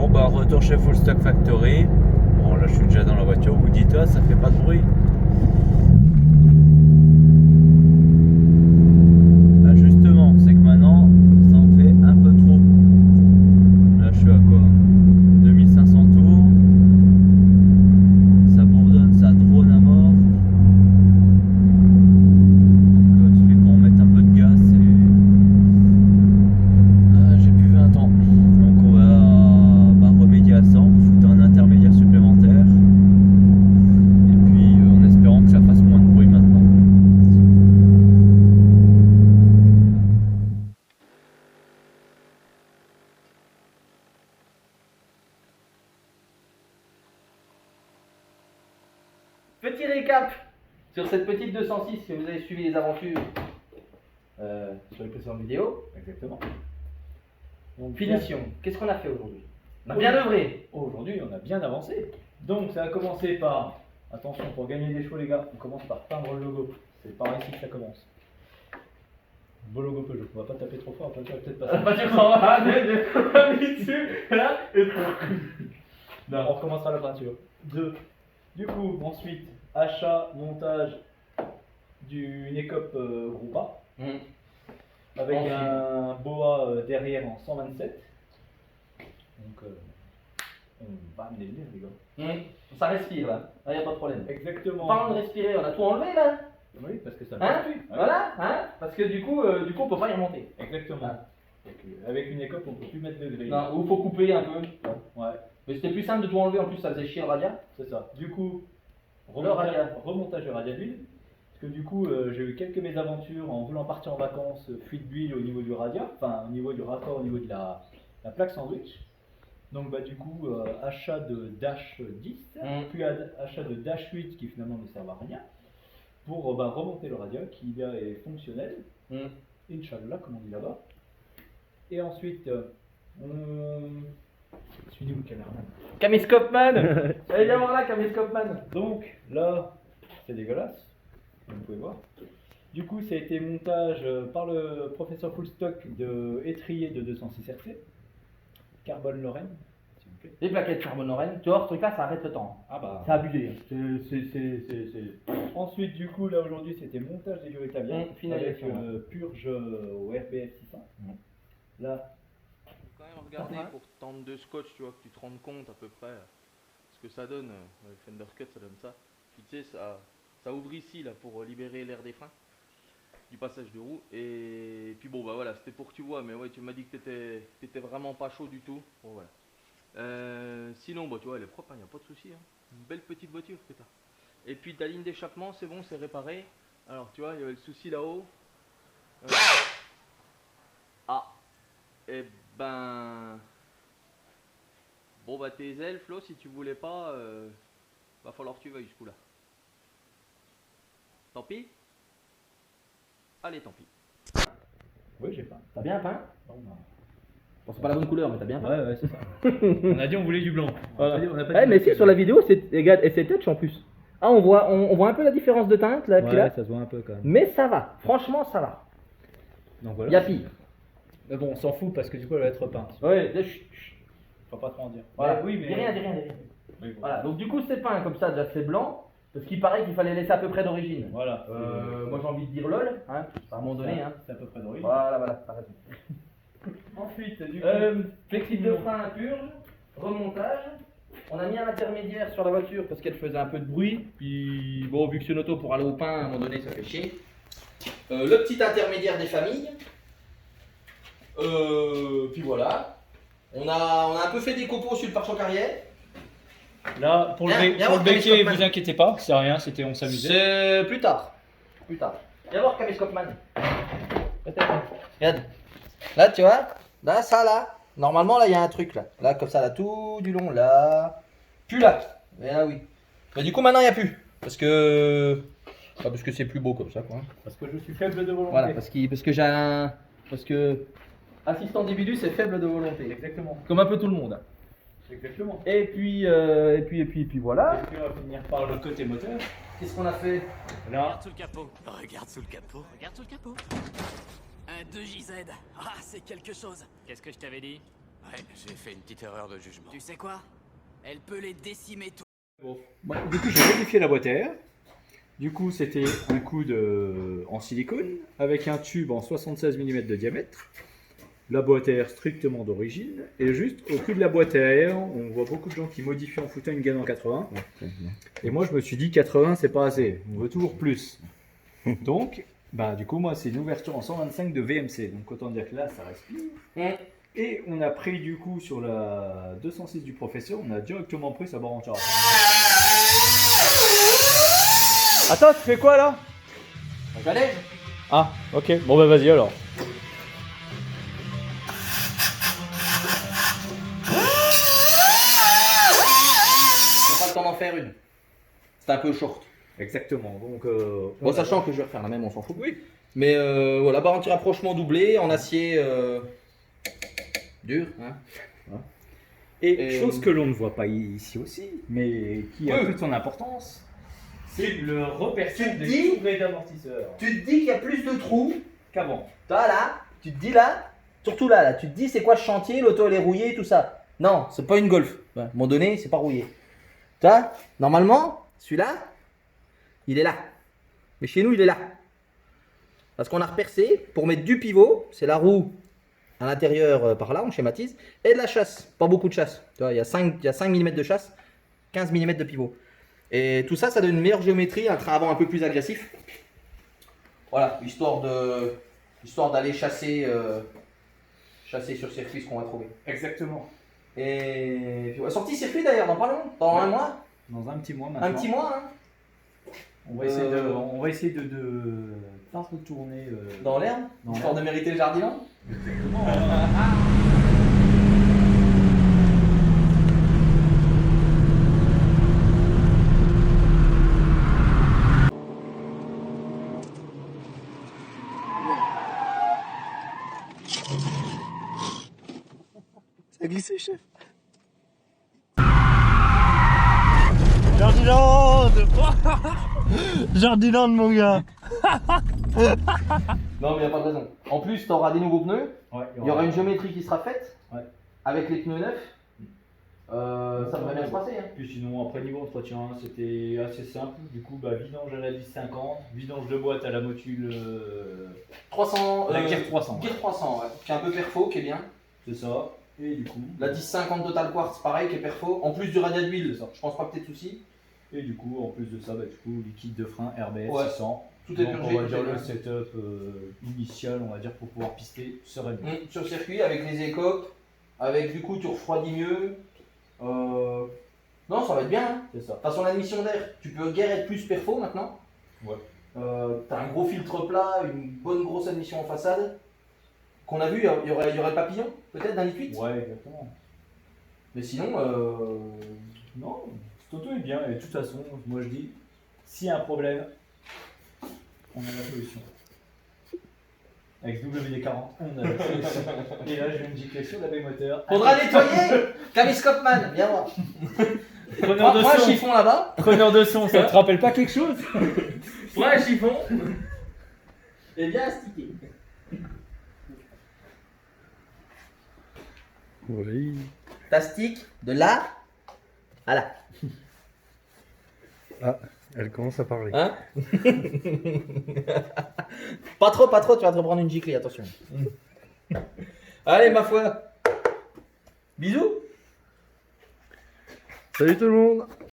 Bon bah retour chez Full Stock Factory. Bon là je suis déjà dans la voiture, vous dites ah ça fait pas de bruit. Bah justement, c'est que maintenant ça en fait un peu trop. Là je suis à quoi 2500 tours. Ça bourdonne, ça drone à mort. Donc il suffit qu'on mette un peu de gaz et... Ah, j'ai plus 20 ans. Donc on va remédier à ça, on foutre un intermédiaire supplémentaire. Et puis en espérant que ça fasse moins de bruit maintenant. Petit récap sur cette petite 206 que vous avez suivi les aventures sur les précédentes vidéos. Exactement. Donc, Finition, qu'est-ce qu'on a fait aujourd'hui? On a bien œuvré. Aujourd'hui, on a bien avancé. Donc, ça a commencé par, attention, pour gagner des chevaux, les gars, on commence par peindre le logo. C'est par ici que ça commence. Beau logo Peugeot. On va pas taper trop fort, après tu vas peut-être passer. Pas sûr qu'on va aller dessus, là, et Non, on recommencera la peinture. 2. Du coup, ensuite, achat, montage d'une écope Groupa. Avec Ensuite. un boa derrière en 127. Donc, on va amener le lait, les gars. Ça respire là, il n'y a pas de problème. Exactement. Parlant de respirer, on a tout enlevé là. Oui, parce que ça Hein fait plus. Voilà, hein. Parce que du coup on peut pas y remonter. Exactement. Ah. Donc, avec une écope, on peut plus mettre de grille. Non, ou faut couper un peu. Ouais, Mais c'était plus simple de tout enlever, en plus ça faisait chier le radiat. c'est ça. Du coup, radial. remontage de radial d'huile. Parce que du coup, j'ai eu quelques mésaventures en voulant partir en vacances, fuite d'huile au niveau du radiat, enfin au niveau du raccord, au niveau de la plaque sandwich. Donc bah du coup, achat de Dash 10, puis achat de Dash 8 qui finalement ne servent à rien, pour remonter le radiat qui là est fonctionnel. Inch'Allah, comme on dit là-bas. Et ensuite, suis-nous le caméraman. Caméscope-man. Allez viens voir là, Caméscope-man. Donc là, c'est dégueulasse, comme vous pouvez voir. Du coup, ça a été montage par le professeur Full Stock de étrier de 206 RC, Carbone Lorraine, s'il vous plaît. Les plaquettes carbone Lorraine, tu vois, ce truc là ça arrête le temps. Ah bah. C'est abusé. C'est... Ensuite, du coup, là aujourd'hui, c'était montage des durées caviar avec finalisation. purge au RBF 600. Là, Faut quand même regarder pour tendre de scotch, tu vois, que tu te rendes compte à peu près ce que ça donne. Le Fender Cut, ça donne ça. Puis tu sais, ça ouvre ici là pour libérer l'air des freins, du passage de roue. Et puis bon, bah voilà, c'était pour que tu vois. Mais ouais, tu m'as dit que t'étais vraiment pas chaud du tout. Bon, voilà. Sinon, bah tu vois, elle est propre, il n'y a pas de souci. Hein. Une belle petite voiture que t'as. Et puis ta ligne d'échappement, c'est bon, c'est réparé. Alors tu vois, il y avait le souci là-haut. Et ben... Bon bah tes ailes, Flo, si tu voulais pas, va falloir que tu veuilles ce coup-là. Tant pis. Allez, tant pis. oui, j'ai peint. T'as bien peint? Bon, bah. Bon, c'est pas la bonne couleur, mais t'as bien peint. Ouais, c'est ça. On a dit on voulait du blanc. Voilà. On a pas Ouais, dit mais si, sur la vidéo, c'est touch en plus. Ah, on voit un peu la différence de teinte là, puis là. ça se voit un peu quand même. Mais ça va, franchement, ça va. Donc voilà. Il y a pire. Mais bon, on s'en fout parce que du coup, elle va être peinte. Ouais, Faut pas trop en dire. voilà. Mais oui, mais. Dis rien, dis rien, dis rien. Oui, bon. Voilà, donc du coup, c'est peint comme ça, déjà c'est blanc. Parce qu'il paraît qu'il fallait laisser à peu près d'origine. Voilà. Moi j'ai envie de dire lol, hein, à un moment donné. Hein. C'est à peu près d'origine. Voilà, t'as raison. Ensuite, du coup. Flexible de frein à purge, remontage. On a mis un intermédiaire sur la voiture parce qu'elle faisait un peu de bruit. Puis bon, vu que c'est une auto pour aller au pain, à un moment donné ça fait chier. Le petit intermédiaire des familles. Puis voilà. On a un peu fait des copeaux sur le pare-choc arrière. Là, pour Viens, le, viens pour voir le béquet, Caméscope-man. vous inquiétez pas, c'est rien, c'était on s'amusait. C'est plus tard. Plus tard. Viens voir Caméscope-man. Regarde. Là, tu vois. Là, ça, là. Normalement, là, il y a un truc, là. Là, comme ça, là, tout du long, là. Plus là. Mais là, oui. Mais du coup, maintenant, il n'y a plus. Parce que... Enfin, parce que c'est plus beau comme ça, quoi. Parce que je suis faible de volonté. Voilà, parce que j'ai un... Parce que... Assistant d'individu, c'est faible de volonté. Exactement. Comme un peu tout le monde. Exactement. Et puis voilà. Et puis on va finir par le côté moteur. Qu'est-ce qu'on a fait? Là, Regarde sous le capot. Regarde sous le capot. Regarde sous le capot. Un 2JZ. Ah, c'est quelque chose. Qu'est-ce que je t'avais dit? Ouais, j'ai fait une petite erreur de jugement. Tu sais quoi? Elle peut les décimer tout. Du coup, j'ai modifié la boîte à air. Du coup, c'était un coude en silicone avec un tube en 76 mm de diamètre. La boîte à air strictement d'origine. Et juste au cul de la boîte à air, on voit beaucoup de gens qui modifient en foutant une gaine en 80. Et moi, je me suis dit 80, c'est pas assez. On veut toujours plus. Donc, du coup, moi, c'est une ouverture en 125 de VMC. Donc, autant dire que là, ça respire. Et on a pris du coup sur la 206 du professeur, on a directement pris sa barre entière. Attends, tu fais quoi là? J'allège. Ah, ok. Bon bah vas-y alors. On n'a pas le temps d'en faire une. C'est un peu short. Exactement. Donc, Bon, sachant que je vais refaire la même, on s'en fout. Oui. Mais voilà, barre anti-rapprochement doublé en acier dur. Hein. et chose que l'on ne voit pas ici aussi, mais qui a Oui. toute son importance, c'est le reperçage Tu des dis- ouvrets d'amortisseurs Tu te dis qu'il y a plus de trous. qu'avant. Toi là, tu te dis là, surtout là, tu te dis c'est quoi ce chantier, l'auto elle est rouillée, tout ça. Non, c'est pas une Golf. À un moment donné, c'est pas rouillé. Tu vois, normalement, celui-là, il est là. Mais chez nous, il est là. Parce qu'on a repercé pour mettre du pivot, c'est la roue à l'intérieur par là, on schématise, et de la chasse. Pas beaucoup de chasse. Tu vois, il y a 5 mm de chasse, 15 mm de pivot. Et tout ça, ça donne une meilleure géométrie, un train avant un peu plus agressif. Voilà, histoire d'aller chasser sur circuit ce qu'on va trouver. Exactement. Et puis, sortie circuit d'ailleurs, dans pas long, dans un mois, Dans un petit mois maintenant. un petit mois, hein, On va essayer de pas retourner dans l'herbe, Dans histoire de mériter le jardin. Ça a glissé, chef. Jardiland. Jardiland, mon gars. Non, mais il n'y a pas de raison. En plus, tu auras des nouveaux pneus, Ouais, il y aura une géométrie qui sera faite Ouais. avec les pneus neufs. Ça devrait bien se passer. Hein. Puis sinon, après niveau entretien, c'était assez simple. Du coup, vidange à la 1050, vidange de boîte à la motule 300, la Gear 300. Gear 300, ouais. Qui est un peu perfo, qui est bien. C'est ça. Et du coup, La 1050 Total Quartz, pareil, qui est perfo. En plus du radial d'huile, je pense pas que t'aies de soucis. et du coup, en plus de ça, du coup, liquide de frein RBS Ouais. 600. Tout est Donc, purgé. on va tout dire est le bien. setup initial, on va dire, pour pouvoir pister sereinement. Sur circuit, avec les écoques, avec du coup, tu refroidis mieux. Non, ça va être bien. Hein. C'est ça. De toute façon, l'admission d'air, tu peux guère être plus perfo maintenant. Ouais. T'as un gros filtre plat, une bonne grosse admission en façade. Qu'on a vu, il y aurait le papillon, peut-être d'un litre 8. Ouais, exactement. Mais sinon, Non, cette auto est bien. Et de toute façon, moi je dis, s'il y a un problème, on a la solution. Avec WD-40, on a la solution. Et là, je viens de gicler sur la baie moteur. faudra nettoyer. Caméscope man, viens voir. Preneur de Prends un son, chiffon là-bas. preneur de son, ça te rappelle pas quelque chose? Prends un chiffon. Et bien astiqué. Oui. T'astiques de là à là. Ah, elle commence à parler. Hein? Pas trop, tu vas te reprendre une giclée, attention. Allez, ma foi. Bisous. Salut tout le monde.